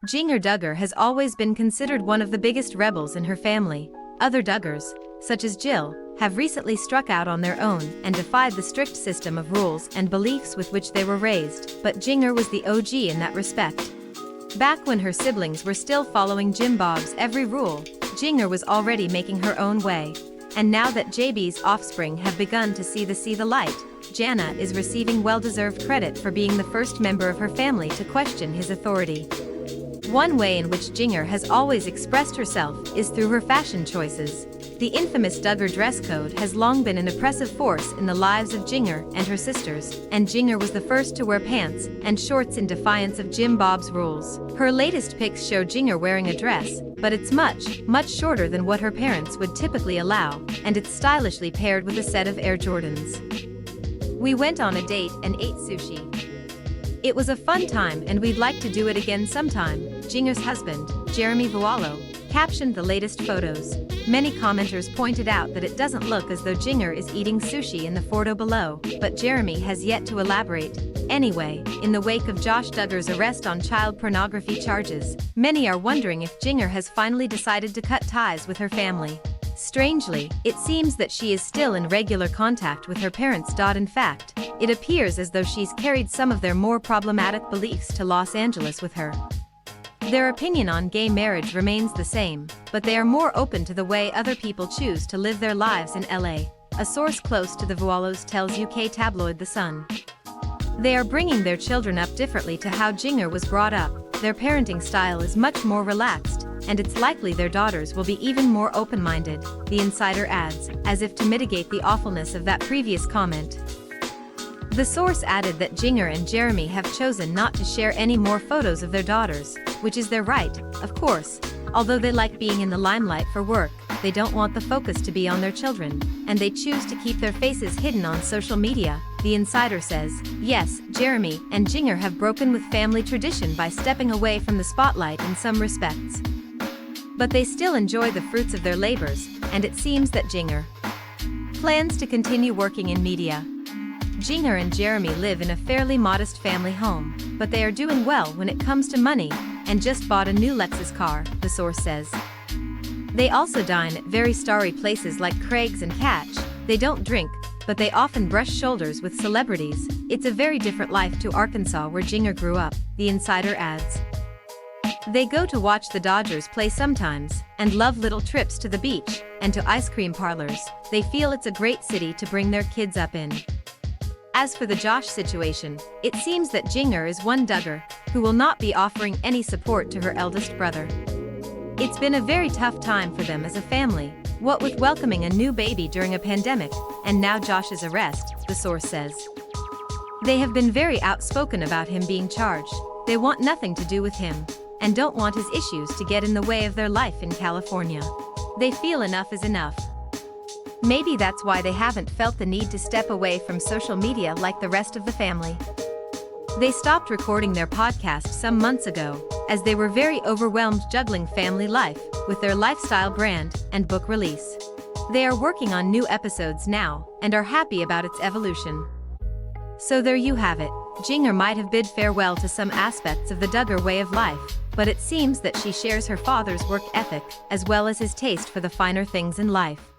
Jinger Duggar has always been considered one of the biggest rebels in her family. Other Duggars, such as Jill, have recently struck out on their own and defied the strict system of rules and beliefs with which they were raised, but Jinger was the OG in that respect. Back when her siblings were still following Jim Bob's every rule, Jinger was already making her own way. And now that JB's offspring have begun to see the light, Jana is receiving well-deserved credit for being the first member of her family to question his authority. One way in which Jinger has always expressed herself is through her fashion choices. The infamous Duggar dress code has long been an oppressive force in the lives of Jinger and her sisters, and Jinger was the first to wear pants and shorts in defiance of Jim Bob's rules. Her latest pics show Jinger wearing a dress, but it's much shorter than what her parents would typically allow, and it's stylishly paired with a set of Air Jordans. "We went on a date and ate sushi. It was a fun time and we'd like to do it again sometime," Jinger's husband, Jeremy captioned the latest photos. Many commenters pointed out that it doesn't look as though Jinger is eating sushi in the photo below, but Jeremy has yet to elaborate. Anyway, in the wake of Josh Duggar's arrest on child pornography charges, many are wondering if Jinger has finally decided to cut ties with her family. Strangely, it seems that she is still in regular contact with her parents. In fact, it appears as though she's carried some of their more problematic beliefs to Los Angeles with her. Their opinion on gay marriage remains the same, but they are more open to the way other people choose to live their lives in LA, a source close to the Vualos tells UK tabloid The Sun. They are bringing their children up differently to how Jinger was brought up. Their parenting style is much more relaxed, and it's likely their daughters will be even more open-minded, the insider adds, as if to mitigate the awfulness of that previous comment. The source added that Jinger and Jeremy have chosen not to share any more photos of their daughters, which is their right, of course. Although they like being in the limelight for work, they don't want the focus to be on their children, and they choose to keep their faces hidden on social media, the insider says. Yes, Jeremy and Jinger have broken with family tradition by stepping away from the spotlight in some respects. But they still enjoy the fruits of their labors, and it seems that Jinger plans to continue working in media. Jinger and Jeremy live in a fairly modest family home, but they are doing well when it comes to money, and just bought a new Lexus car, the source says. They also dine at very starry places like Craig's and Catch. They don't drink, but they often brush shoulders with celebrities. It's a very different life to Arkansas where Jinger grew up, the insider adds. They go to watch the Dodgers play sometimes, and love little trips to the beach, and to ice cream parlors. They feel it's a great city to bring their kids up in. As for the Josh situation, it seems that Jinger is one Duggar who will not be offering any support to her eldest brother. It's been a very tough time for them as a family, what with welcoming a new baby during a pandemic, and now Josh's arrest, the source says. They have been very outspoken about him being charged. They want nothing to do with him, and don't want his issues to get in the way of their life in California. They feel enough is enough. Maybe that's why they haven't felt the need to step away from social media like the rest of the family. They stopped recording their podcast some months ago, as they were very overwhelmed juggling family life with their lifestyle brand and book release. They are working on new episodes now, and are happy about its evolution. So there you have it. Jinger might have bid farewell to some aspects of the Duggar way of life, but it seems that she shares her father's work ethic, as well as his taste for the finer things in life.